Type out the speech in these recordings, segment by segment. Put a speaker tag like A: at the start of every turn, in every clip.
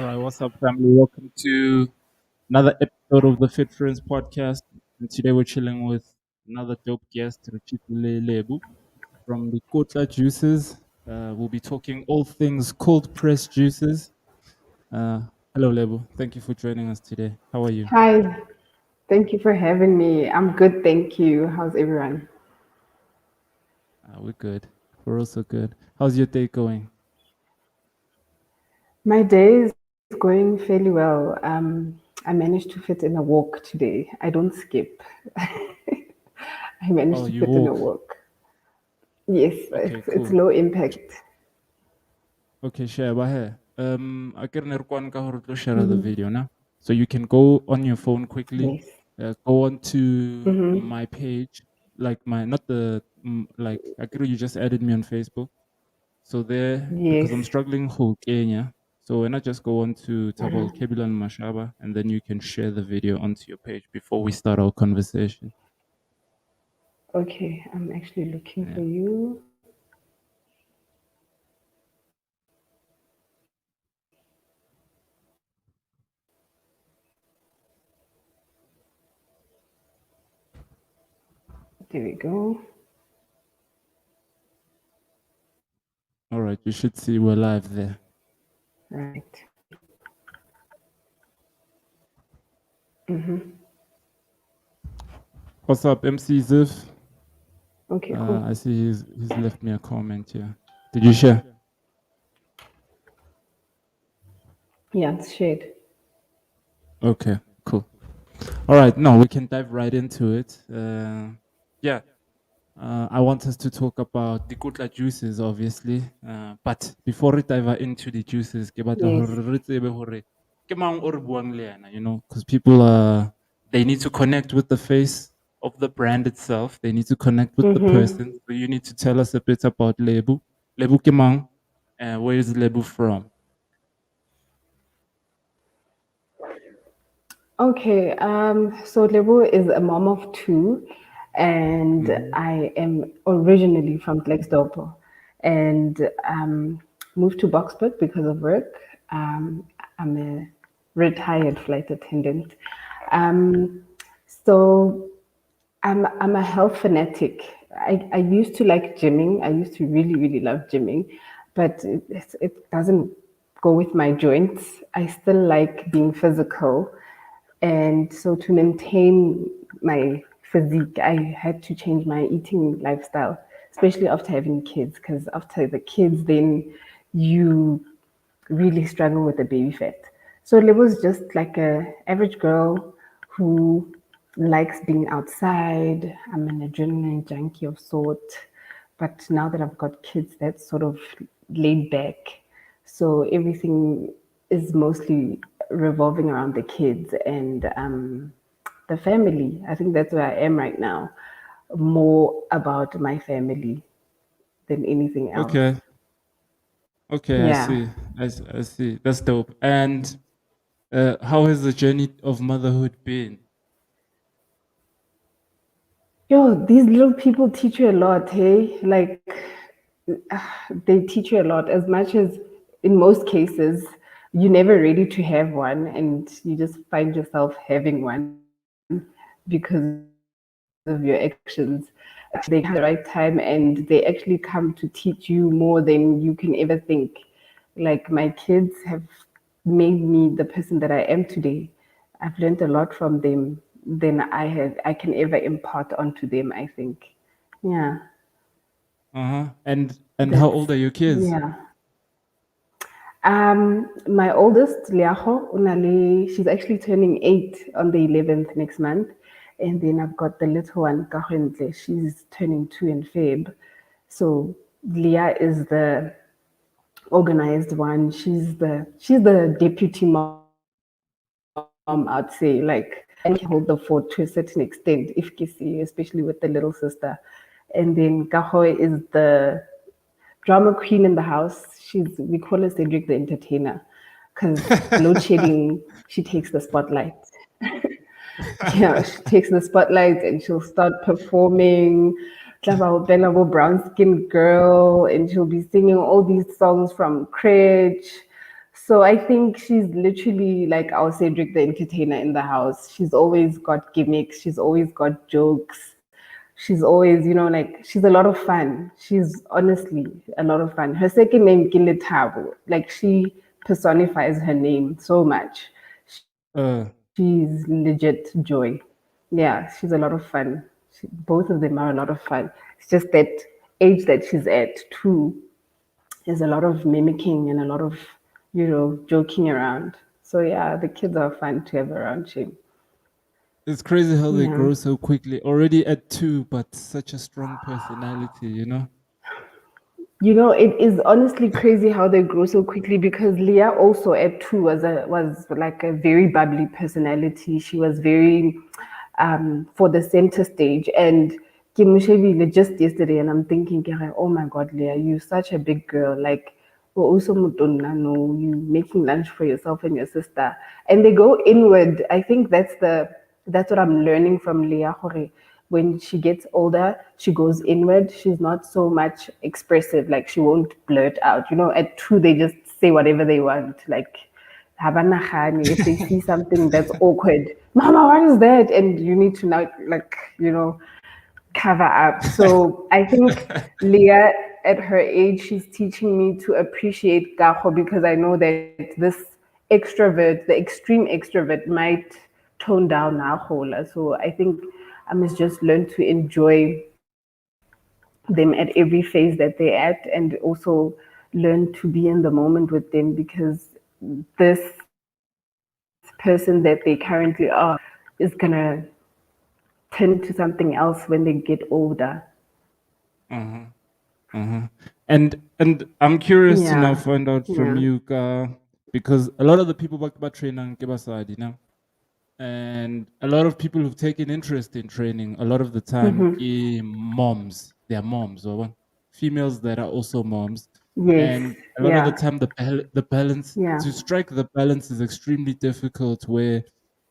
A: All right, what's up, family? Welcome to another episode of the Fit Friends podcast. And today we're chilling with another dope guest, Lebo from Dikotla Juices. We'll be talking all things cold pressed juices. Uh, Hello, Lebo. Thank you for joining us today. How are you?
B: Hi, thank you for having me. I'm good, thank you. How's everyone?
A: We're good. We're also good. How's your day going?
B: My day is going fairly well. I managed to fit in a walk today. I don't skip. I managed
A: Oh,
B: to
A: you
B: fit in a
A: walk.
B: walk. Yes,
A: Okay,
B: it's
A: cool.
B: low impact.
A: Okay, share here. I can share the
B: Hmm.
A: video now. So you can go on your phone quickly,
B: Yes.
A: go on to
B: Hmm.
A: my page, like my not the like I could you just added me on Facebook. So there because
B: Yes.
A: I'm struggling whole Kenya. So when I just go on to
B: Uh-huh.
A: Tabol Kebilan Mashaba and then you can share the video onto your page before we start our conversation.
B: Okay, I'm actually looking
A: Yeah.
B: for you. There we go.
A: All right, you should see we're live there.
B: Right.
A: What's up, MC Ziv?
B: Okay, cool.
A: I see he's left me a comment here. Did you share?
B: Yeah, it's shared.
A: Okay, cool. All right, now we can dive right into it. Yeah, I want us to talk about Dikotla juices, obviously. But before we dive into the juices, ke batla
B: Yes.
A: hore re tsebe hore ke mang o re buang le yena, you know, because people they need to connect with the face of the brand itself. They need to connect with the person. So you need to tell us a bit about Lebu. Lebu ke mang? Where is Lebu from?
B: Okay, so Lebo is a mom of two, and
A: Mm-hmm.
B: I am originally from Klerksdorp and moved to Boksburg because of work. I'm a retired flight attendant. Um, so I'm a health fanatic. I used to like gymming. I used to really love gymming, but it doesn't go with my joints. I still like being physical, and so to maintain my physique, I had to change my eating lifestyle, especially after having kids. Because after the kids, then you really struggle with the baby fat. So Libo's just like a average girl who likes being outside. I'm an adrenaline junkie of sort. But now that I've got kids, that's sort of laid back. So everything is mostly revolving around the kids and the family. I think that's where I am right now. More about my family than anything else.
A: Okay. Okay, I
B: Yeah.
A: see. I see. That's dope. And how has the journey of motherhood been?
B: Yo, these little people teach you a lot, hey? Like, they teach you a lot. As much as in most cases, you're never ready to have one, and you just find yourself having one because of your actions. They come at the right time, and they actually come to teach you more than you can ever think. Like, my kids have made me the person that I am today. I've learned a lot from them than I can ever impart onto them, I think. Yeah.
A: Uh-huh. And how
B: That's
A: old are your kids?
B: yeah. My oldest, Liaho, she's actually turning 8 on the 11th next month. And then I've got the little one, Kahwentle, she's turning 2 in Feb. So Leah is the organized one. She's the deputy mom, I'd say. Like and can hold the fort to a certain extent, if Kisi, especially with the little sister. And then Kahoy is the drama queen in the house. We call her Cedric the entertainer, because load shedding, she takes the spotlight. Yeah, she takes the spotlight and she'll start performing. Tlaba Bella brown skin girl, and she'll be singing all these songs from Critch. So I think she's literally like our Cedric the entertainer in the house. She's always got gimmicks, she's always got jokes. She's always, like she's a lot of fun. She's honestly a lot of fun. Her second name Kilitabo, like she personifies her name so much. She's legit joy. Yeah, she's a lot of fun. Both of them are a lot of fun. It's just that age that she's at too is a lot of mimicking and a lot of, joking around. So yeah, the kids are fun to have around you.
A: It's crazy how they
B: Yeah.
A: grow so quickly. Already at 2, but such a strong personality, you know?
B: It is honestly crazy how they grow so quickly because Leah also at 2 was like a very bubbly personality. She was very for the center stage. And Kimushevile just yesterday, and I'm thinking, oh my God, Leah, you're such a big girl. Like, we're also mutonna, no, you making lunch for yourself and your sister. And they go inward. I think that's what I'm learning from Leah Hore. When she gets older, she goes inward. She's not so much expressive. Like she won't blurt out. At 2 they just say whatever they want. Like if they see something that's awkward, Mama, what is that? And you need to now cover up. So I think Leah at her age, she's teaching me to appreciate Gaho because I know that this extrovert, the extreme extrovert, might tone down Nahola. So I think I must just learn to enjoy them at every phase that they're at and also learn to be in the moment with them because this person that they currently are is gonna turn into something else when they get older.
A: Uh-huh. Uh-huh. And I'm curious to now
B: Yeah.
A: find out from
B: Yeah.
A: you, because a lot of the people back about training Kebasadi, you know? And a lot of people who've taken interest in training a lot of the time moms, they're moms or what, females that are also moms,
B: Yes.
A: and a lot of the
B: Yeah.
A: time the balance,
B: Yeah.
A: to strike the balance is extremely difficult, where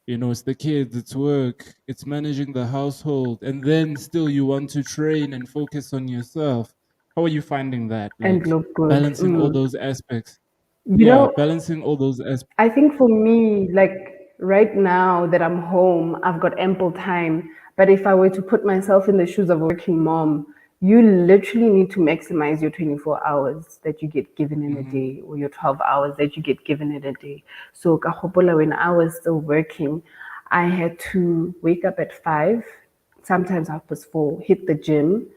A: it's the kids, it's work, it's managing the household, and then still you want to train and focus on yourself. How are you finding that,
B: And
A: like
B: look good.
A: balancing all those aspects?
B: You
A: Yeah,
B: know,
A: balancing all those aspects.
B: I think for me, like right now that I'm home, I've got ample time. But if I were to put myself in the shoes of a working mom, you literally need to maximize your 24 hours that you get given in a
A: Mm-hmm.
B: day or your 12 hours that you get given in a day. So, kahopola, when I was still working, I had to wake up at 5, sometimes 4:30, hit the gym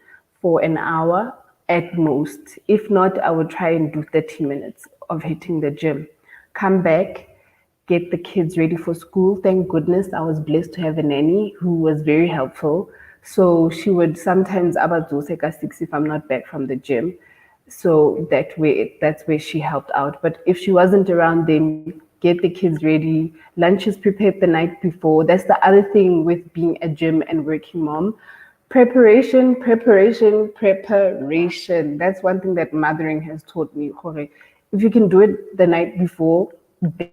B: for an hour at most. If not, I would try and do 30 minutes of hitting the gym. Come back, get the kids ready for school. Thank goodness I was blessed to have a nanny who was very helpful. So she would sometimes abazoseka 6 if I'm not back from the gym. So that's where she helped out. But if she wasn't around, then get the kids ready. Lunch is prepared the night before. That's the other thing with being a gym and working mom. Preparation, preparation, preparation. That's one thing that mothering has taught me, Jorge. If you can do it the night before, best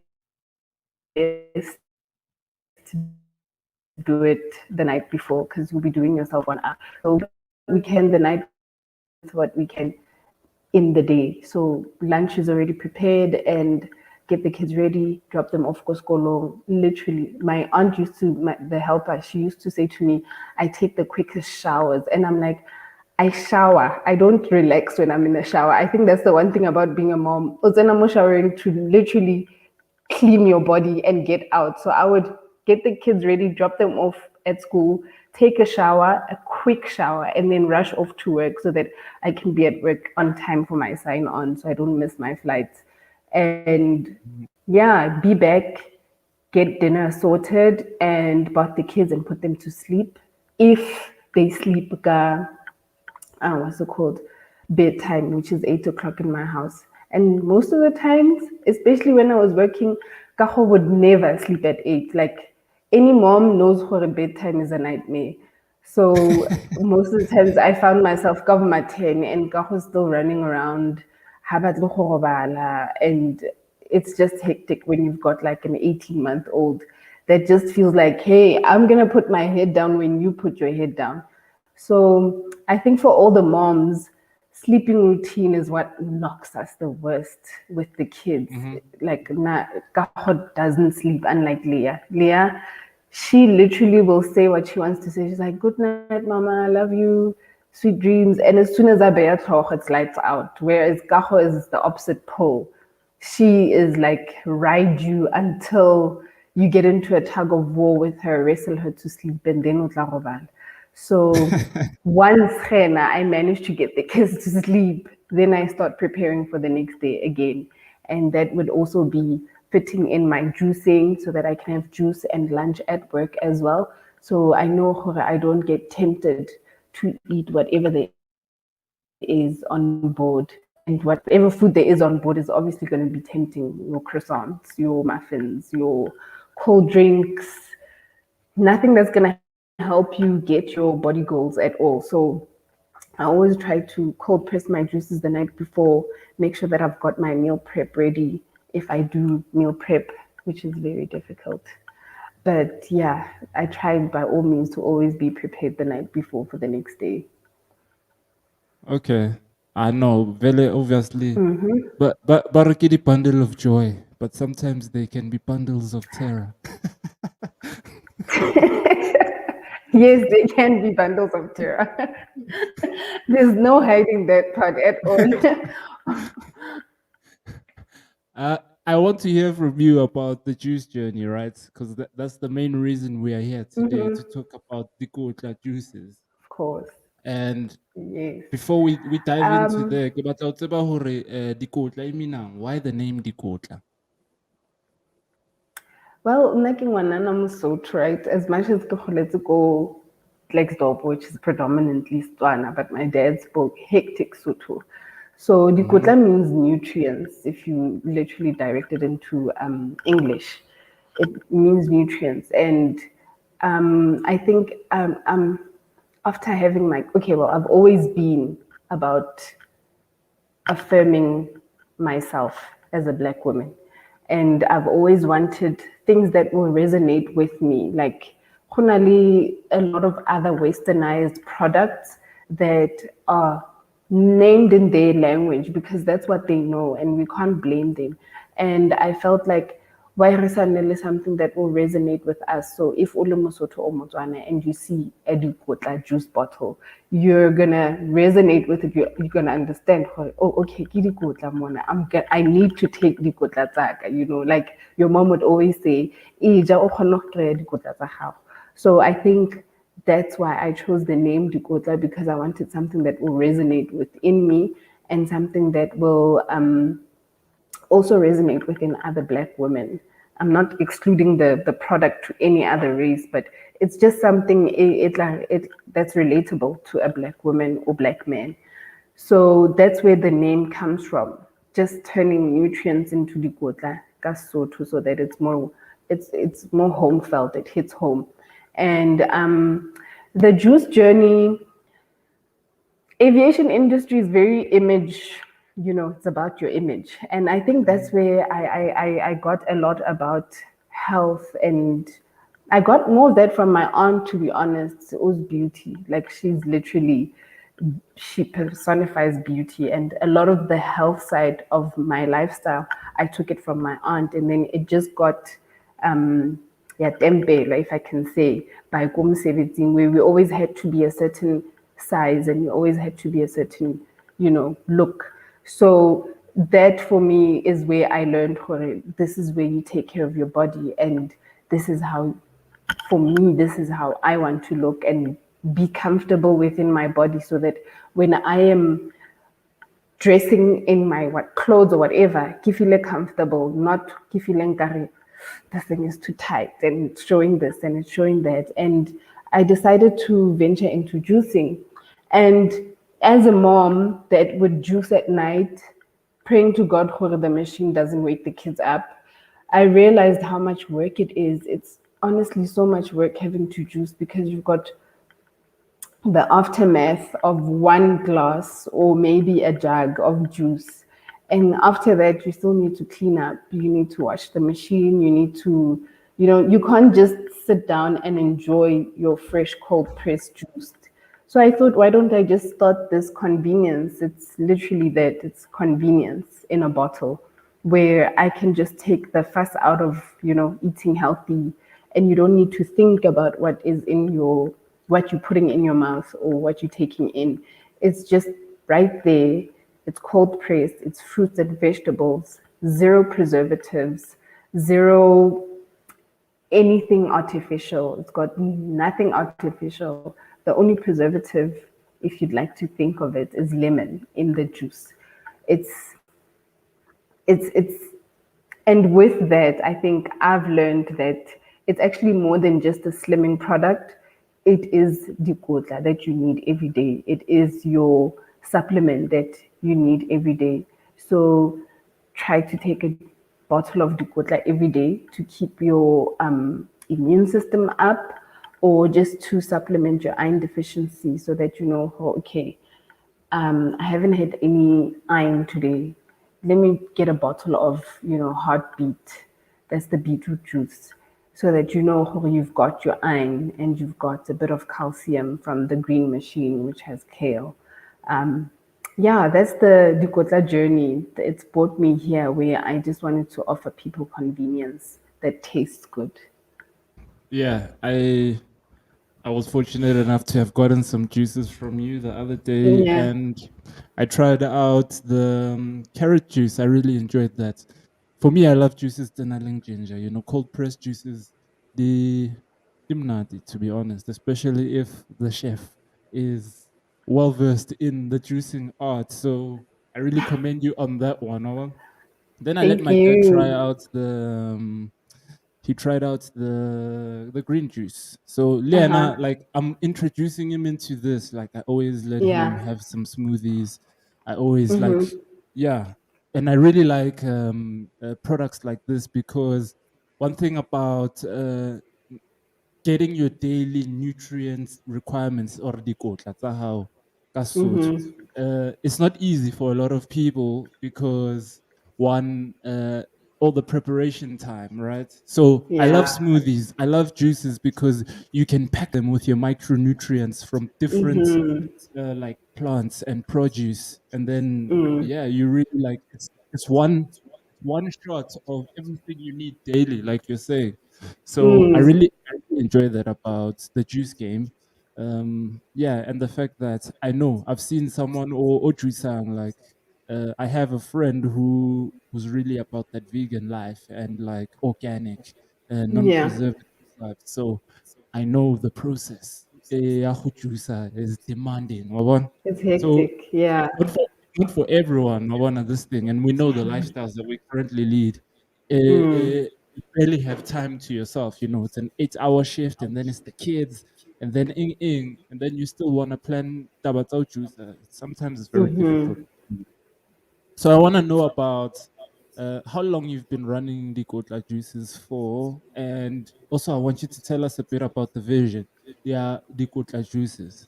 B: do it the night before because you'll be doing yourself one up. So we do what we can the night before. We do what we can in the day. So lunch is already prepared and get the kids ready, drop them off, go school. Literally, my aunt the helper, she used to say to me, I take the quickest showers. And I'm like, I shower. I don't relax when I'm in the shower. I think that's the one thing about being a mom. Uzena mo showering to literally clean your body and get out. So I would get the kids ready, drop them off at school, take a shower, a quick shower, and then rush off to work so that I can be at work on time for my sign on so I don't miss my flights. And yeah, be back, get dinner sorted, and bath the kids and put them to sleep. If they sleep, what's it called, bedtime, which is 8 o'clock in my house. And most of the times, especially when I was working, Kaho would never sleep at 8. Like any mom knows what a bedtime is a nightmare. So most of the times I found myself cover 10 and Kaho's still running around. Habat lo gorobala, and it's just hectic when you've got like an 18-month-old that just feels like, hey, I'm gonna put my head down when you put your head down. So I think for all the moms, sleeping routine is what knocks us the worst with the kids.
A: Mm-hmm.
B: Like Kaho doesn't sleep, unlike Leah. Leah, she literally will say what she wants to say. She's like, "Good night, mama. I love you. Sweet dreams." And as soon as I bear talk, it's lights out. Whereas Kaho is the opposite pole. She is like ride you until you get into a tug of war with her, wrestle her to sleep, and then utla robala. So once I managed to get the kids to sleep, then I start preparing for the next day again. And that would also be fitting in my juicing so that I can have juice and lunch at work as well. So I know I don't get tempted to eat whatever there is on board. And whatever food there is on board is obviously going to be tempting: your croissants, your muffins, your cold drinks, nothing that's going to help you get your body goals at all. So I always try to cold press my juices the night before, make sure that I've got my meal prep ready if I do meal prep, which is very difficult. But yeah, I try by all means to always be prepared the night before for the next day.
A: Okay. I know, very obviously. But a kitty bundle of joy. But sometimes they can be bundles of terror.
B: Yes, they can be bundles of terror. There's no hiding that part at all.
A: Uh, I want to hear from you about the juice journey, right? Because that's the main reason we are here today to talk about Dikotla juices.
B: Of course,
A: And
B: yes.
A: before we dive into
B: Um,
A: the ke batla ho tseba hore Dikotla e menang. Why the name Dikotla?
B: well, making one I'm so right. As much as let's go Lexdorp, which is predominantly Stswana, but my dad spoke hectic Sotho. So
A: Mm-hmm.
B: Dikotla means nutrients if you literally direct it into English. It means nutrients. And I think after having my, okay, well, I've always been about affirming myself as a black woman. And I've always wanted things that will resonate with me. Like, honestly, a lot of other westernized products that are named in their language because that's what they know and we can't blame them. And I felt like why Risanele is something that will resonate with us. So if Ule Mosotho or Motswana and you see a Dikotla juice bottle, you're gonna resonate with it. You're gonna understand. Oh, okay, ke Dikotla mona. I need to take Dikotla tsaka. You know, like your mom would always say, "Ija o kgona go kry-a dikotla tsa gago." So I think that's why I chose the name Dikotla because I wanted something that will resonate within me and something that will also resonate within other black women. I'm not excluding the product to any other race, but it's just something that's relatable to a black woman or black man. So that's where the name comes from. Just turning nutrients into dikotla kasoto so that it's more home felt. It hits home, and the juice journey, aviation industry is very image, it's about your image. And I think that's where I got a lot about health, and I got more of that from my aunt, to be honest. It was beauty. Like she personifies beauty, and a lot of the health side of my lifestyle I took it from my aunt, and then it just got yeah, tempela, if I can say, by kumsebenzing, where we always had to be a certain size and you always had to be a certain, look. So that for me is where I learned, this is where you take care of your body, and this is how, for me, this is how I want to look and be comfortable within my body, so that when I am dressing in my clothes or whatever, ke feel comfortable, not ke feeling nkare this thing is too tight and it's showing this and it's showing that. And I decided to venture into juicing. And as a mom that would juice at night, praying to God that the machine doesn't wake the kids up, I realized how much work it is. It's honestly so much work having to juice because you've got the aftermath of one glass or maybe a jug of juice. And after that, you still need to clean up. You need to wash the machine. You need to, you can't just sit down and enjoy your fresh cold pressed juice. So I thought, why don't I just start this convenience? It's literally that, it's convenience in a bottle, where I can just take the fuss out of, eating healthy, and you don't need to think about what you're putting in your mouth or what you're taking in. It's just right there. It's cold pressed, it's fruits and vegetables, zero preservatives, zero anything artificial. It's got nothing artificial. The only preservative, if you'd like to think of it, is lemon in the juice. It's it's and with that, I think I've learned that it's actually more than just a slimming product. It is Dikotla that you need every day. It is your supplement that you need every day. So try to take a bottle of Dikotla every day to keep your immune system up, or just to supplement your iron deficiency, so that you know, oh, okay, I haven't had any iron today. Let me get a bottle of, heartbeat. That's the beetroot juice. So that you know how you've got your iron and you've got a bit of calcium from the green machine, which has kale. Um, yeah, that's the Dikotla journey. It's brought me here, where I just wanted to offer people convenience that tastes good.
A: Yeah, I was fortunate enough to have gotten some juices from you the other day,
B: Yeah.
A: and I tried out the carrot juice. I really enjoyed that. For me, I love juices denaling ginger. Cold pressed juices. The dimnati, to be honest, especially if the chef is well versed in the juicing art. So I really commend you on that one. Owen. Then I let
B: Thank
A: my dad try
B: you.
A: out he tried out the green juice. So
B: Uh
A: Liana,
B: huh.
A: like I'm introducing him into this. Like I always let him
B: Yeah.
A: have some smoothies. I always like,
B: Mm-hmm.
A: yeah, and I really like products like this because one thing about getting your daily nutrients requirements or dikotla tsa hao ka Sesotho,
B: Mm-hmm.
A: it's not easy for a lot of people because one all the preparation time, right? So I love
B: Yeah.
A: smoothies, I love juices because you can pack them with your micronutrients from different
B: Mm-hmm.
A: like plants and produce, and then
B: Mm.
A: yeah, you really like it's one shot of everything you need daily, like you're saying. So
B: Mm.
A: I really enjoy that about the juice game. Yeah, and the fact that I know I've seen someone or juicing like I have a friend who's really about that vegan life and like organic,
B: Yeah.
A: non-preservative life. So I know the process. Ya go juicer is demanding. Wabona?
B: It's
A: So
B: hectic. Yeah.
A: not for everyone, Wabona, this thing, and we know the lifestyles that we currently lead.
B: Mm.
A: You barely have time to yourself. It's an 8-hour shift, and then it's the kids, and then and then you still want to plan tabatao juicer. Sometimes it's very difficult.
B: Mm-hmm.
A: So I want to know about how long you've been running the Dikotla juices for, and also I want you to tell us a bit about the vision. Yeah, the Dikotla juices.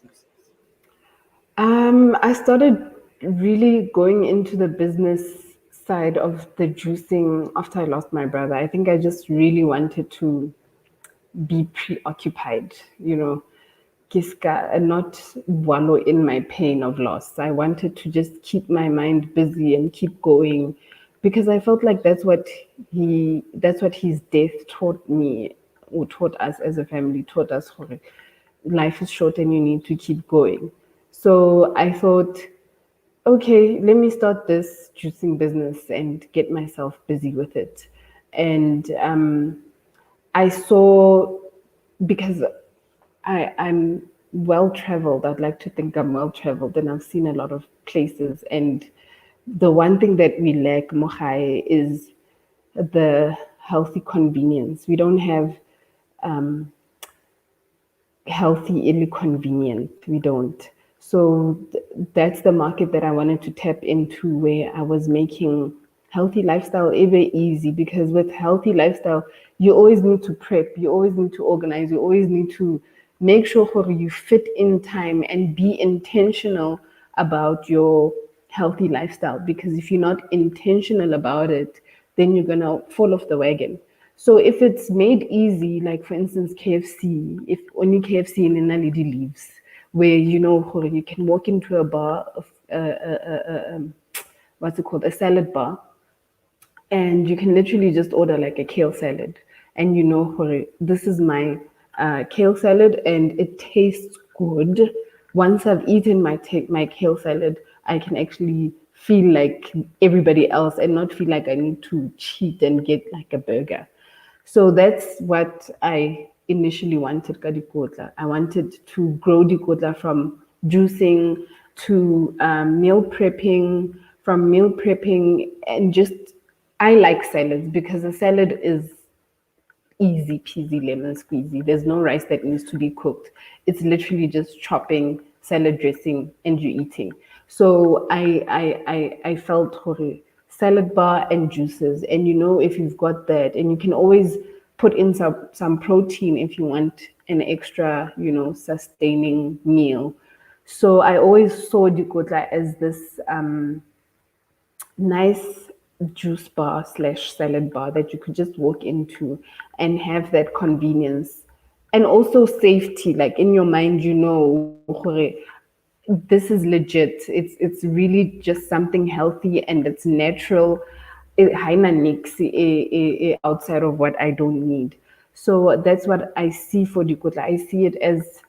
B: I started really going into the business side of the juicing after I lost my brother. I think I just really wanted to be preoccupied, Kiska, and not wallow in my pain of loss. I wanted to just keep my mind busy and keep going, because I felt like that's what his death taught me, or taught us as a family, taught us, life is short and you need to keep going. So I thought, okay, let me start this juicing business and get myself busy with it. And I saw, because I'm well traveled. I'd like to think I'm well traveled, and I've seen a lot of places. And the one thing that we lack, Mohai, is the healthy convenience. We don't have healthy, really convenient. We don't. So that's the market that I wanted to tap into, where I was making healthy lifestyle ever easy. Because with healthy lifestyle, you always need to prep, you always need to organize, you always need to make sure you fit in time and be intentional about your healthy lifestyle. Because if you're not intentional about it, then you're gonna fall off the wagon. So if it's made easy, like for instance KFC, if only KFC in Naledi leaves, where you can walk into a bar, what's it called, a salad bar, and you can literally just order like a kale salad, and hore, this is my kale salad, and it tastes good. Once I've eaten my kale salad, I can actually feel like everybody else and not feel like I need to cheat and get like a burger. So that's what I initially wanted ka Dikotla. I wanted to grow Dikotla from juicing to meal prepping, and just I like salads because a salad is easy peasy lemon squeezy. There's no rice that needs to be cooked. It's literally just chopping, salad dressing, and you eating. So I felt hore, salad bar and juices. And if you've got that, and you can always put in some protein if you want an extra, sustaining meal. So I always saw Dikotla as this nice juice bar slash salad bar that you could just walk into and have that convenience and also safety. Like in your mind, this is legit. It's really just something healthy and it's natural. Haina nix outside of what I don't need. So that's what I see for Dikotla. I see it as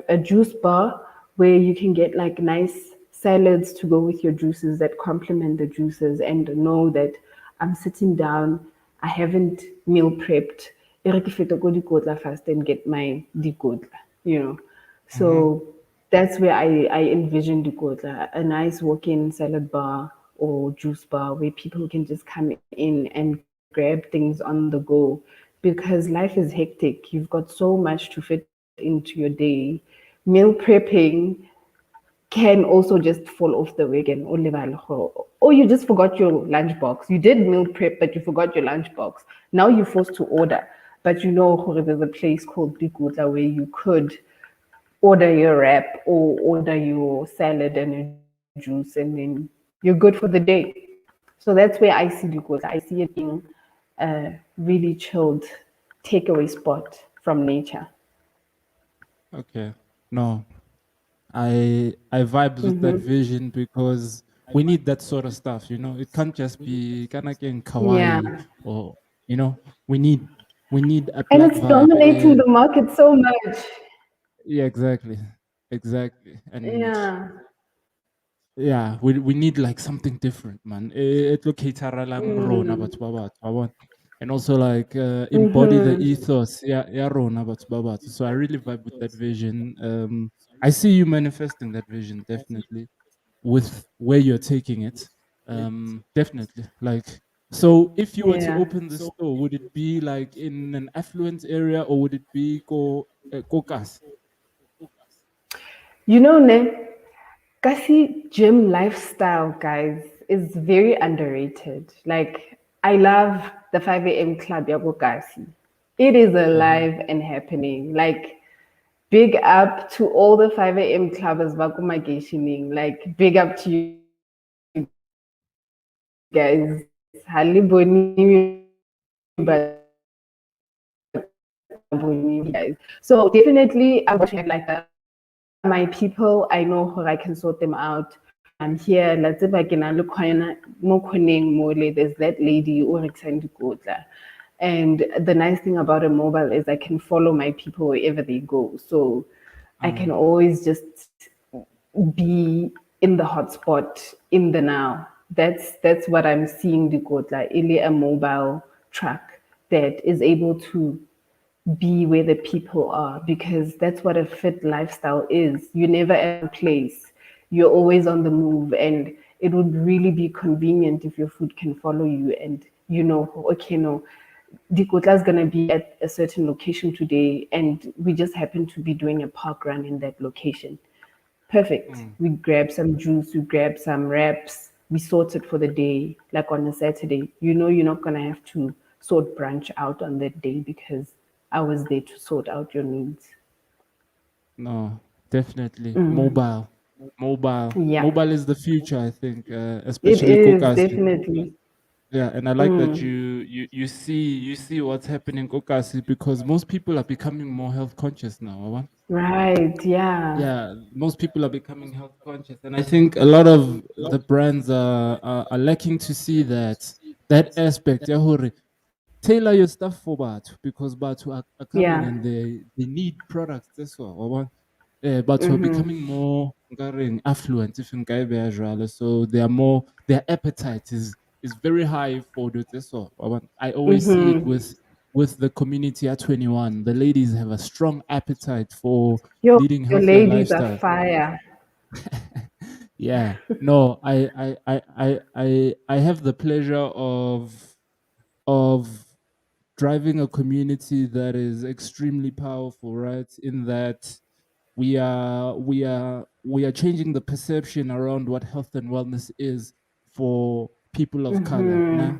B: a juice bar where you can get like nice salads to go with your juices that complement the juices, and know that I'm sitting down, I haven't meal prepped. E re ke feta ko Dikotla first and get my Dikotla, you know.
A: Mm-hmm.
B: So that's where I envision Dikotla, a nice walk-in salad bar or juice bar where people can just come in and grab things on the go, because life is hectic. You've got so much to fit into your day. Meal prepping can also just fall off the wagon, or you just forgot your lunchbox. You did meal prep, but you forgot your lunchbox. Now you're forced to order. But there's a place called Dikotla where you could order your wrap or order your salad and a juice, and then you're good for the day. So that's where I see Dikotla. I see it being a really chilled takeaway spot from nature.
A: Okay. No, I vibes with that vision because we need that sort of stuff. It can't just be kind of getting
B: Yeah.
A: kawaii, or you know, we need we need a
B: And
A: black
B: it's
A: vibe.
B: dominating the market so much.
A: Yeah, exactly, exactly, and
B: Yeah.
A: yeah, we need like something different, man. It look lang rona batho ba batsho, wa bona? And also like embody the ethos, yeah, yeah, rona batho ba batsho. So I really vibe with that vision. I see you manifesting that vision definitely with where you're taking it. Definitely. Like, so if you were to
B: Yeah.
A: open the store, would it be like in an affluent area or would it be kokas?
B: Ne, Kasi gym lifestyle, guys, is very underrated. Like, I love the 5 a.m. club, Yago Kasi. It is
A: Mm-hmm.
B: alive and happening. Like, big up to all the 5 a.m. clubbers, Bakumageshining. Like, big up to you guys. Haliboni, but so definitely I want to have like my people. I know how I can sort them out. I'm here. Let's say I can look more. There's that lady or and the nice thing about a mobile is I can follow my people wherever they go. So I can always just be in the hotspot in the now. That's what I'm seeing Dikotla, really a mobile truck that is able to be where the people are, because that's what a fit lifestyle is. You're never at one place. You're always on the move, and it would really be convenient if your food can follow you, and okay, no, Dikotla is going to be at a certain location today, and we just happen to be doing a park run in that location. Perfect.
A: Mm.
B: We grab some juice, we grab some wraps, we sort it for the day, like on a Saturday. You're not going to have to sort brunch out on that day because I was there to sort out your needs.
A: No, definitely. Mobile. Mobile.
B: Yeah,
A: Mobile is the future, I think,
B: it
A: especially
B: is
A: Kokasi.
B: definitely.
A: Yeah, and I like that you see what's happening, Kokasi, because most people are becoming more health conscious now. Wawan.
B: Right. Yeah.
A: Yeah, most people are becoming health conscious, and I think a lot of the brands are lacking to see that aspect. Yeah, hore, tailor your stuff for Batu because Batu are coming
B: Yeah.
A: and they need products. That's what. But we're becoming more nkare affluent, if nka e beha jwalo. So they are more their appetite is very high for the so. I always see it with the community at 21. The ladies have a strong appetite for
B: Yo,
A: leading
B: your
A: healthier
B: ladies are
A: lifestyles.
B: fire.
A: Yeah. No, I have the pleasure of driving a community that is extremely powerful, right? In that we are changing the perception around what health and wellness is for people of color.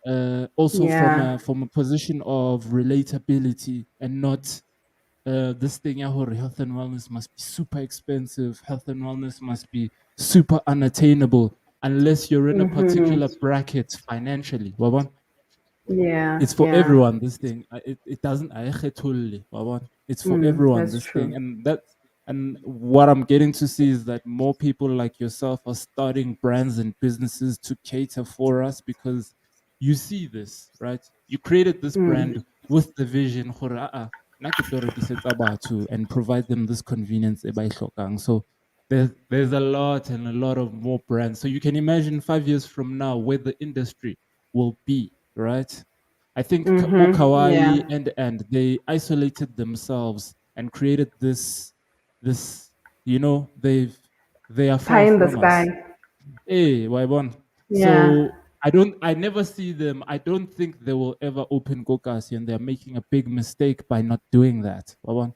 A: Nah? Also
B: Yeah.
A: from a position of relatability and not this thing yeah, health and wellness must be super expensive, health and wellness must be super unattainable unless you're in a particular bracket financially. Wabon?
B: Yeah.
A: It's for
B: Yeah.
A: everyone this thing. It doesn't wabon? It's for everyone
B: That's
A: this thing.
B: true.
A: And what I'm getting to see is that more people like yourself are starting brands and businesses to cater for us because you see this, right? You created this brand with the vision gore, nna ke tlo rekisetsa batho and provide them this convenience e ba e hlokang. So there's a lot of more brands. So you can imagine 5 years from now where the industry will be, right? I think Okawai
B: Yeah.
A: and they isolated themselves and created this they are
B: Pie
A: far
B: in the
A: from us.
B: sky.
A: Hey, Waibon.
B: Yeah.
A: So I never see them. I don't think they will ever open Gokasi, and they're making a big mistake by not doing that. Waibon.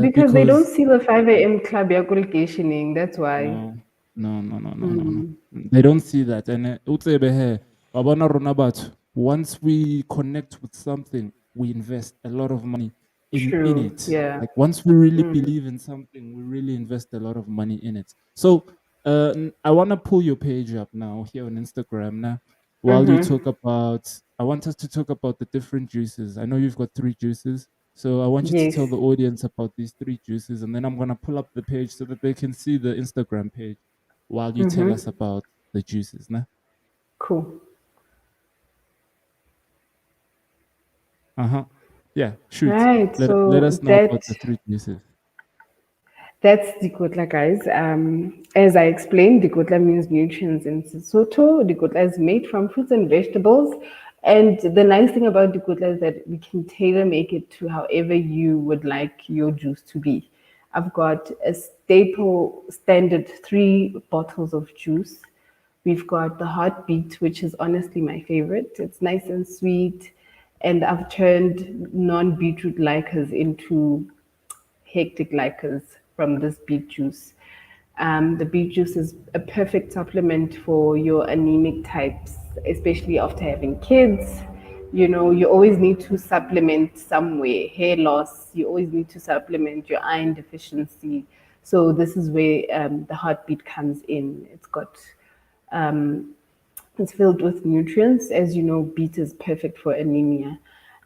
B: Because they don't
A: Because
B: see the 5 a.m. club yakuliketioning. That's why.
A: no, no. They don't see that. And utsebe he, wabona rona batho, once we connect with something, we invest a lot of money in
B: True.
A: it.
B: Yeah.
A: Like once we really believe in something, we really invest a lot of money in it. So I want to pull your page up now here on Instagram now. While you talk about, I want us to talk about the different juices. I know you've got three juices. So I want you to tell
B: Yes.
A: the audience about these three juices, and then I'm gonna pull up the page so that they can see the Instagram page while you tell us about the juices. Nah?
B: Cool.
A: Uh-huh. Yeah, shoot.
B: Right.
A: Let
B: So
A: us know about the three juices.
B: that's Dikotla, guys. As I explained, Dikotla means nutrients in Sesotho. Dikotla is made from fruits and vegetables. And the nice thing about Dikotla is that we can tailor make it to however you would like your juice to be. I've got a staple standard 3 bottles of juice. We've got the heartbeat, which is honestly my favorite. It's nice and sweet. And I've turned non beetroot likers into hectic glycans from this beet juice. The beet juice is a perfect supplement for your anemic types, especially after having kids. You know, you always need to supplement somewhere. Hair loss, you always need to supplement your iron deficiency. So this is where the heartbeat comes in. It's filled with nutrients. As you know, beet is perfect for anemia.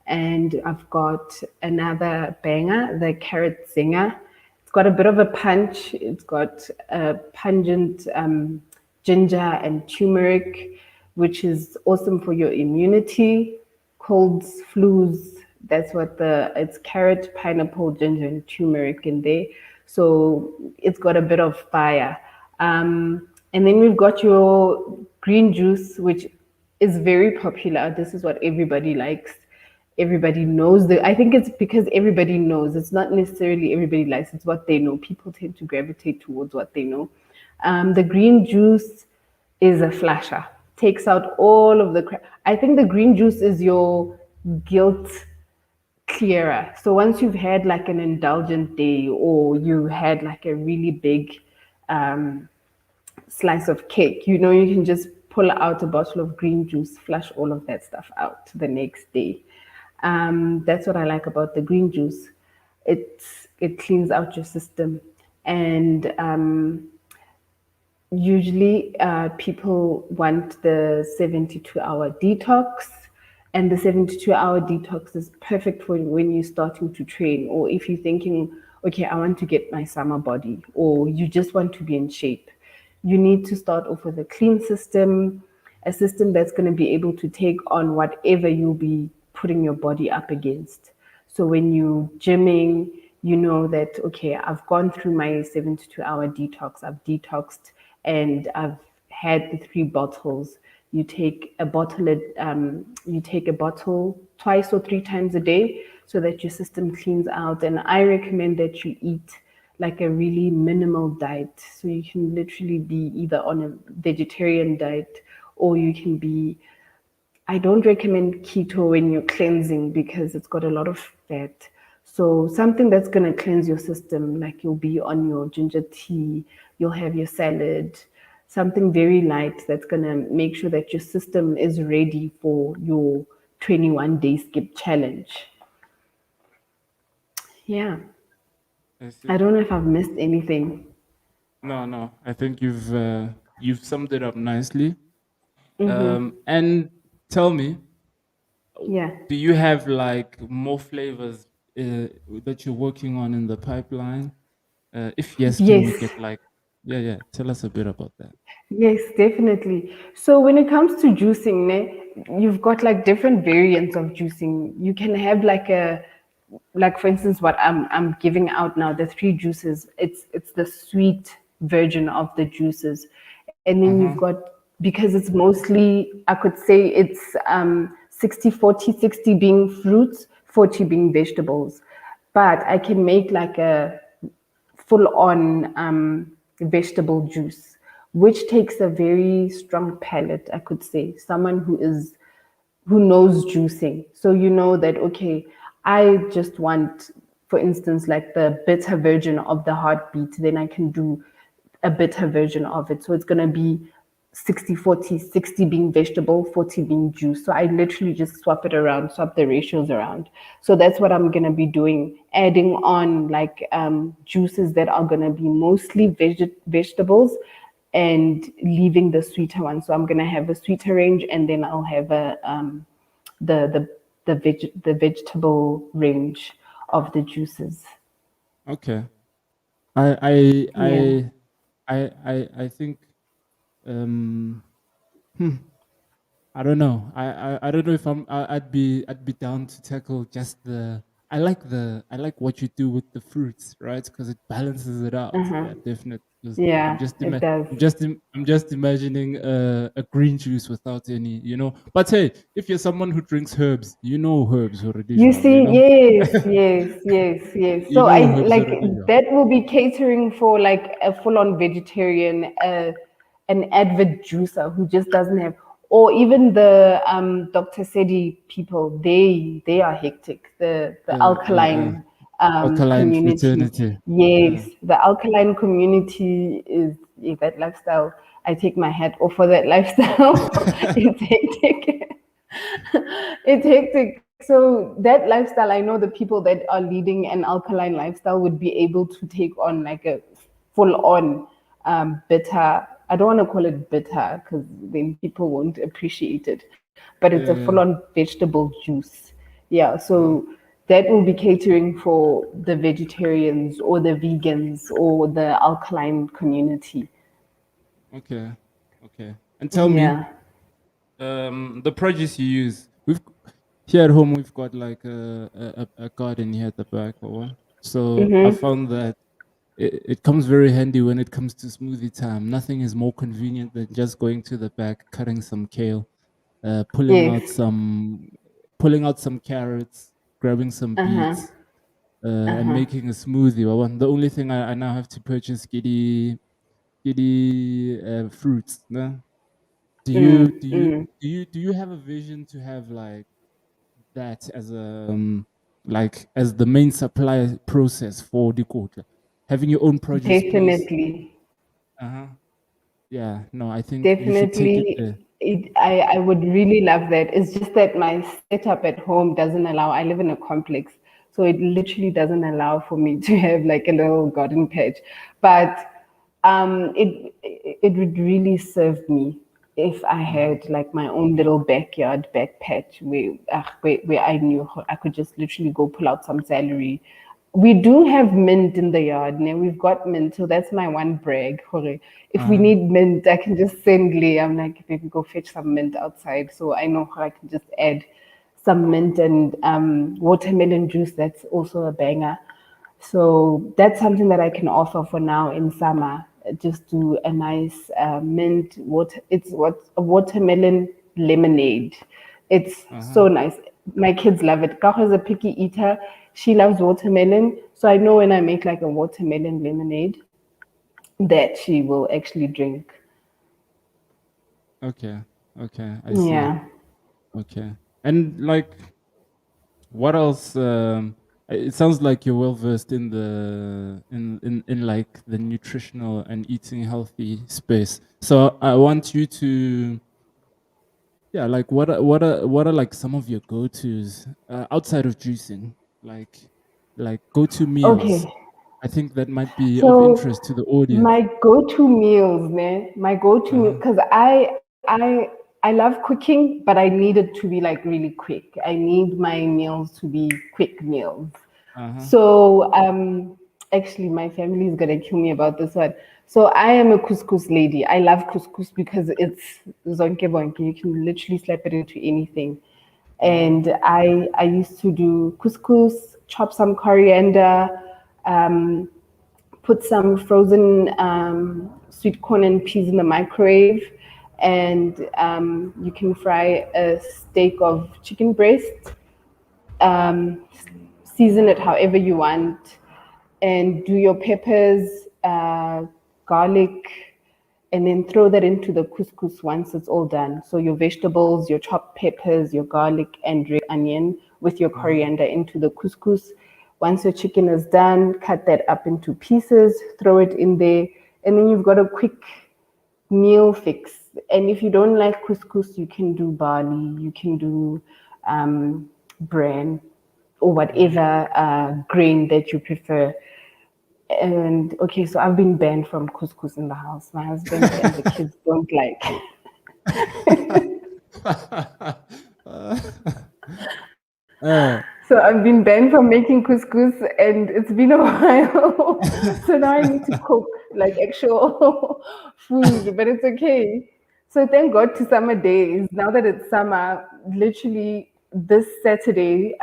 B: And I've got another banger, the carrot zinger. It's got a bit of a punch. It's got a pungent ginger and turmeric, which is awesome for your immunity, colds, flus. That's what it's carrot, pineapple, ginger, and turmeric in there. So it's got a bit of fire. And then we've got your green juice, which is very popular. This is what everybody likes. Everybody knows that. I think it's because everybody knows. It's not necessarily everybody likes. It's what they know. People tend to gravitate towards what they know. The green juice is a flasher. Takes out all of the crap. I think the green juice is your guilt clearer. So once you've had like an indulgent day or you had like a really big slice of cake, you know, you can just pull out a bottle of green juice, flush all of that stuff out the next day. That's what I like about the green juice. It cleans out your system, and usually people want the 72-hour detox, and the 72-hour detox is perfect for when you're starting to train, or if you're thinking, okay, I want to get my summer body, or you just want to be in shape. You need to start off with a clean system, a system that's going to be able to take on whatever you'll be putting your body up against. So when you gymming, you know that, okay, I've gone through my 72-hour detox. I've detoxed and I've had the 3 bottles. You take a bottle you take a bottle twice or 3 times a day so that your system cleans out. And I recommend that you eat like a really minimal diet. So you can literally be either on a vegetarian diet, or you can be, I don't recommend keto when you're cleansing because it's got a lot of fat. So something that's going to cleanse your system, like you'll be on your ginger tea, you'll have your salad, something very light that's going to make sure that your system is ready for your 21-day skip challenge. Yeah.
A: I
B: I
A: see.
B: don't know if I've missed anything.
A: No, no. I think you've summed it up nicely. And tell me,
B: Yeah.
A: do you have like more flavors that you're working on in the pipeline? If yes, can we
B: Yes.
A: get like, yeah, yeah, tell us a bit about that.
B: Yes, definitely. So when it comes to juicing, you've got like different variants of juicing. You can have like for instance, what I'm giving out now, the 3 juices. It's the sweet version of the juices, and then you've
A: Uh-huh.
B: got, because it's mostly, I could say it's 60-40, 60 being fruits, 40 being vegetables. But I can make like a full on vegetable juice, which takes a very strong palate, I could say. Someone who knows juicing. So you know that, okay, I just want, for instance, like the bitter version of the heartbeat, then I can do a bitter version of it. So it's going to be 60-40, 60 being vegetable, 40 being juice. So I literally just swap it around, swap the ratios around. So that's what I'm going to be doing, adding on like juices that are going to be mostly vegetables and leaving the sweeter one. So I'm going to have a sweeter range, and then I'll have the the the vegetable range of the juices.
A: Okay. I I
B: Yeah.
A: I I think um hmm, I don't know. I don't know if I'd be down to tackle just the. I like what you do with the fruits, right? Because it balances it out. Yeah, definitely. 'Cause
B: Yeah, it does.
A: I'm just imagining a green juice without any, you know. But hey, if you're someone who drinks herbs, you know herbs already,
B: You
A: João, you
B: see,
A: know.
B: yes.
A: You
B: So
A: know
B: I
A: herbs
B: like
A: already, João.
B: that will be catering for like a full-on vegetarian, an avid juicer who just doesn't have, or even the Dr. Sedi people. They are hectic. The
A: The
B: alkaline
A: alkaline
B: community.
A: fraternity.
B: Yes, the alkaline community is, yeah, that lifestyle. I take my hat off for that lifestyle. It's hectic. It's hectic. So that lifestyle, I know the people that are leading an alkaline lifestyle would be able to take on like a full on bitter. I don't want to call it bitter because then people won't appreciate it, but it's a full
A: Yeah.
B: on vegetable juice. Yeah,
A: Uh-huh.
B: so that will be catering for the vegetarians or the vegans or the alkaline community.
A: Okay. Okay. And tell me,
B: Yeah.
A: the produce you use. We've here at home we've got like a garden here at the back or one. So I found that it comes very handy when it comes to smoothie time. Nothing is more convenient than just going to the back, cutting some kale, uh, pulling
B: Yes.
A: out some pulling out some carrots, grabbing some beets, and making a smoothie. Well, the only thing I now have to purchase giddy fruits. No? Do you have a vision to have like that as a like as the main supply process for Dikotla? Having your own produce place.
B: Definitely.
A: Uh-huh. Yeah, no, I think you should take it
B: Definitely.
A: there.
B: I would really love that. It's just that my setup at home doesn't allow. I live in a complex, so it literally doesn't allow for me to have like a little garden patch. But it it would really serve me if I
A: Uh-huh.
B: had like my own little backyard back patch where I knew I could just literally go pull out some celery. We do have mint in the yard now. We've got mint, so that's my one brag. Hore. If we
A: Uh-huh.
B: need mint, I can just send Lee. I'm like, baby, go fetch some mint outside. So I know how I can just add some mint and watermelon juice. That's also a banger. So that's something that I can offer for now in summer. Just do a nice mint water. It's what a watermelon lemonade. It's
A: Uh-huh.
B: so nice. My kids love it. Kaho is a picky eater. She loves watermelon. So I know when I make like a watermelon lemonade that she will actually drink.
A: Okay. Okay. I see.
B: Yeah.
A: Okay. And like, what else? It sounds like you're well versed in the in like the nutritional and eating healthy space. So I want you to, yeah, like what are like some of your go-tos outside of juicing, like go-to meals.
B: Okay.
A: I think that might be of
B: So
A: interest to the audience.
B: my go-to meals, ne? My go-to meal,
A: Uh-huh.
B: because I love cooking, but I need it to be like really quick. I need my meals to be quick meals.
A: Uh-huh.
B: So actually, my family is gonna kill me about this one. So I am a couscous lady. I love couscous because it's zonke bonke. You can literally slap it into anything.
A: Uh-huh.
B: And I used to do couscous, chop some coriander, um, put some frozen sweet corn and peas in the microwave, and you can fry a steak of chicken breast. Um, Season it however you want, and do your peppers, garlic, and then throw that into the couscous once it's all done. So your vegetables, your chopped peppers, your garlic, and red onion with your
A: Uh-huh.
B: coriander into the couscous. Once your chicken is done, cut that up into pieces, throw it in there, and then you've got a quick meal fix. And if you don't like couscous, you can do barley, you can do bran, or
A: Uh-huh.
B: whatever grain that you prefer. And okay, so I've been banned from couscous in the house. My husband and the kids don't like.
A: uh,
B: So I've been banned from making couscous, and it's been a while. So now I need to cook like actual food, but it's okay. So thank God to summer days. Now that it's summer, literally this Saturday,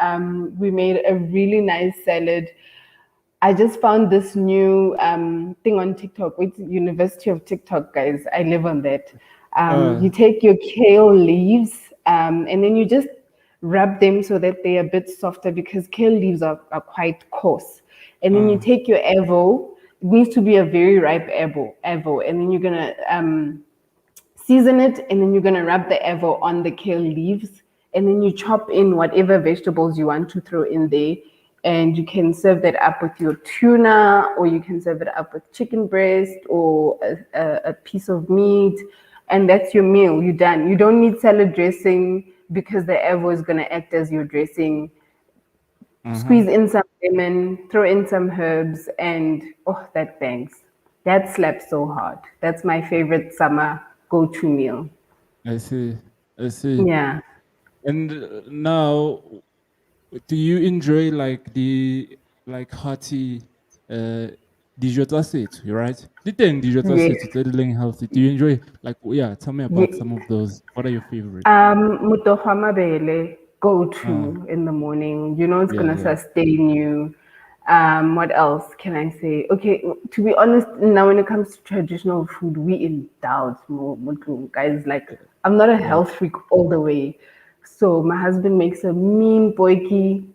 B: we made a really nice salad. I just found this new thing on TikTok. It's University of TikTok, guys. I live on that. You
A: uh,
B: take your kale leaves and then you just rub them so that they're a bit softer because kale leaves are quite coarse. And then you
A: uh,
B: take your avo. It needs to be a very ripe avo, and then you're gonna season it, and then you're going to rub the evo on the kale leaves, and then you chop in whatever vegetables you want to throw in there, and you can serve that up with your tuna, or you can serve it up with chicken breast or a piece of meat, and that's your meal. You're done. You don't need salad dressing because the evo is going to act as your dressing.
A: uh-huh.
B: Squeeze in some lemon, throw in some herbs, and oh, that bangs. That slaps so hard. That's my favorite summer go-to meal.
A: I see. I see.
B: Yeah.
A: And now, do you enjoy like the like hearty dijo tsa setso, right? Di teng dijo tsa
B: Yes.
A: setso tse di leng healthy. Do you enjoy like, yeah, tell me about
B: Ye-
A: some of those. What are your favorite?
B: Motogo wa mabele, go
A: Uh,
B: to in the morning. You know it's
A: yeah,
B: gonna
A: yeah.
B: sustain you. What else can I say? Okay, to be honest, now when it comes to traditional food, we indulge more, guys. Like I'm not a
A: Yeah.
B: health freak all the way, so my husband makes a mean boiki.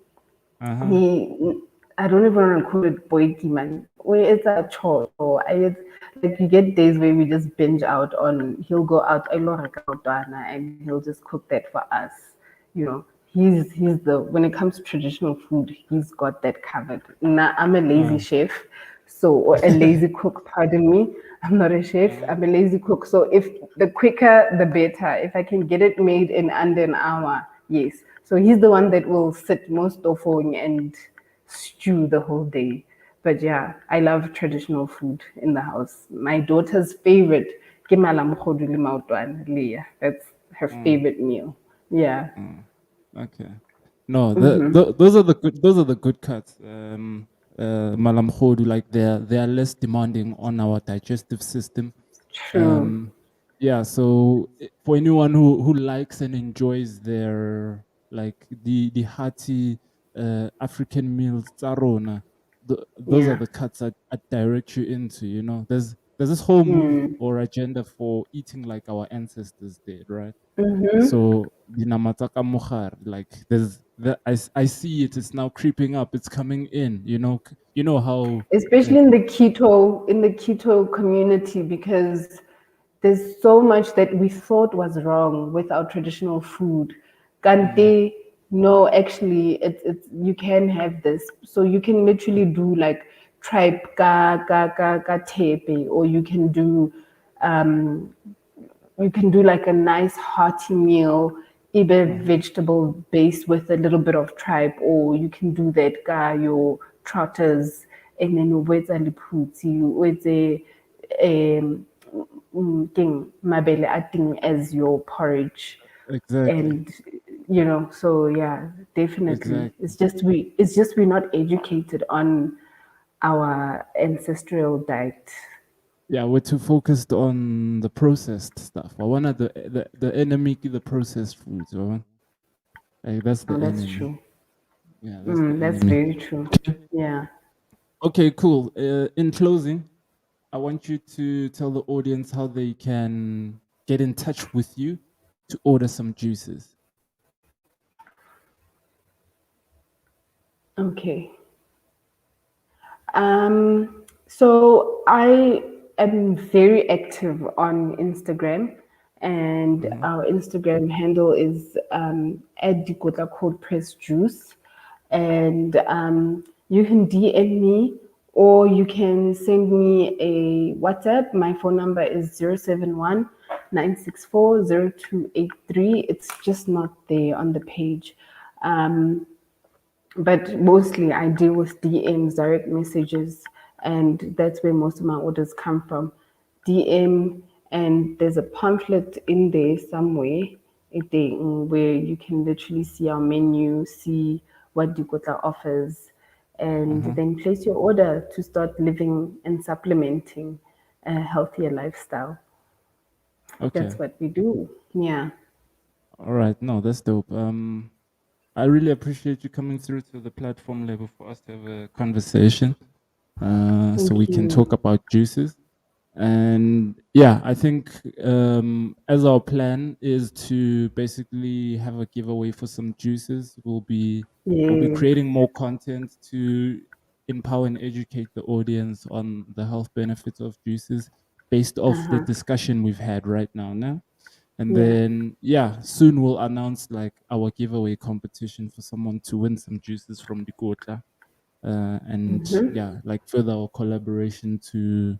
A: Uh-huh.
B: He, I don't even want to call it boiki, man. It's a chore. It's like you get days where we just binge out on. He'll go out, and he'll just cook that for us. You know, he's the when it comes to traditional food, he's got that covered. Now I'm a lazy
A: Uh.
B: chef, so or a lazy cook. Pardon me. I'm not a chef.
A: Uh-huh.
B: I'm a lazy cook. So if the quicker, the better. If I can get it made in under an hour, yes. So he's the one that will sit most often and stew the whole day. But yeah, I love traditional food in the house. My daughter's favorite ke malamkgodu le maotwana, Leah. That's her
A: Mm,
B: favorite meal. Yeah.
A: mm. Okay. No, those are the good. Those are the good cuts. Malam khodu, like they are less demanding on our digestive system.
B: True.
A: Um, yeah. So for anyone who likes and enjoys their like the hearty African meals, tsarona, those are
B: Yeah.
A: the cuts I direct you into. You know, there's this whole move or agenda for eating like our ancestors did, right? So dinamataka mogar, like I see it. It's now creeping up. It's coming in. You know how
B: Especially
A: like
B: in the keto community, because there's so much that we thought was wrong with our traditional food.
A: mm,
B: Kante, no, actually, it's you can have this. So you can literally do like tripe ka tepe, or you can do like a nice hearty meal, either
A: mhm,
B: vegetable based with a little bit of tripe, or you can do that your trotters, and then with a liputsi, with um king mabele acting as your porridge.
A: exactly,
B: And so yeah, definitely,
A: exactly.
B: it's just we're not educated on our ancestral diet.
A: Yeah, we're too focused on the processed stuff. I wanted the enemy, the processed foods. Like that's
B: Oh,
A: the
B: that's
A: enemy.
B: true.
A: Yeah, that's the
B: That's
A: enemy.
B: very true. Yeah.
A: Okay, cool. In closing, I want you to tell the audience how they can get in touch with you to order some juices.
B: Okay. So I am very active on Instagram, and
A: Mm-hmm.
B: our Instagram handle is at Dikotla Cold Press Juice, and you can DM me, or you can send me a WhatsApp. My phone number is 071 964 0283. It's just not there on the page. But mostly I deal with DMs, direct messages, and that's where most of my orders come from. DM, and there's a pamphlet in there somewhere, a thing where you can literally see our menu, see what Dikotla offers, and
A: Uh-huh.
B: then place your order to start living and supplementing a healthier lifestyle.
A: Okay.
B: That's what we do. Yeah.
A: All right. No, that's dope. I really appreciate you coming through to the platform level for us to have a conversation. So we
B: Thank
A: can talk
B: you.
A: about juices. And yeah, I think as our plan is to basically have a giveaway for some juices, we'll be
B: Yes.
A: creating more content to empower and educate the audience on the health benefits of juices based
B: Uh
A: off the
B: huh.
A: discussion we've had right now. And
B: Yeah.
A: then yeah, soon we'll announce like our giveaway competition for someone to win some juices from Dikotla. And yeah, like further our collaboration to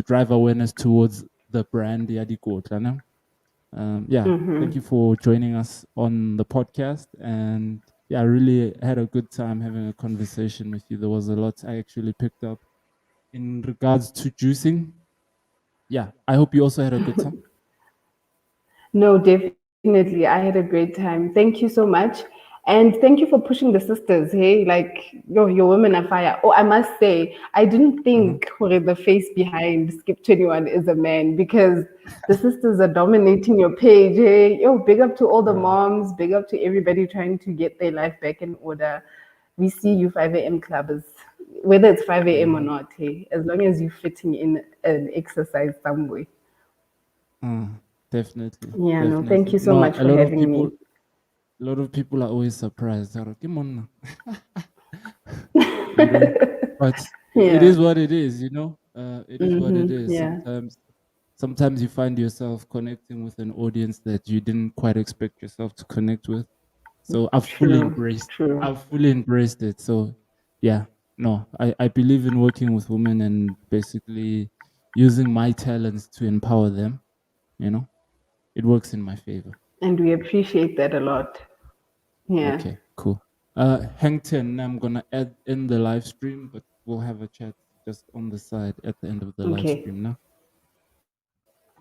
A: drive awareness towards the brand Dikotla. Yeah, thank you for joining us on the podcast. And yeah, I really had a good time having a conversation with you. There was a lot I actually picked up in regards to juicing. Yeah, I hope you also had a good time.
B: No, definitely. I had a great time. Thank you so much. And thank you for pushing the sisters. Hey, like, your women are fire. Oh, I must say, I didn't
A: Mhm.
B: think the face behind Skip 21 is a man, because the sisters are dominating your page. Hey, big up to all the
A: Uh,
B: moms, big up to everybody trying to get their life back in order. We see you 5 a.m. clubbers, whether it's 5 a.m. or
A: mhm.
B: not, hey, as long as you're fitting in an exercise somewhere.
A: Mm, definitely,
B: Yeah, no, thank
A: definitely.
B: you so
A: No,
B: much for having me.
A: a lot of people are always surprised. They're like, "Come on now." you know, but it
B: Yeah.
A: is what it is. It is what it is.
B: Yeah.
A: Sometimes you find yourself connecting with an audience that you didn't quite expect yourself to connect with. So
B: True. True.
A: I've fully embraced it. So yeah, no, I believe in working with women and basically using my talents to empower them. You know, it works in my favor.
B: And we appreciate that a lot. Yeah.
A: Okay, cool. Hang 10, I'm gonna add in the live stream, but we'll have a chat just on the side at the end of the live
B: Okay.
A: stream now.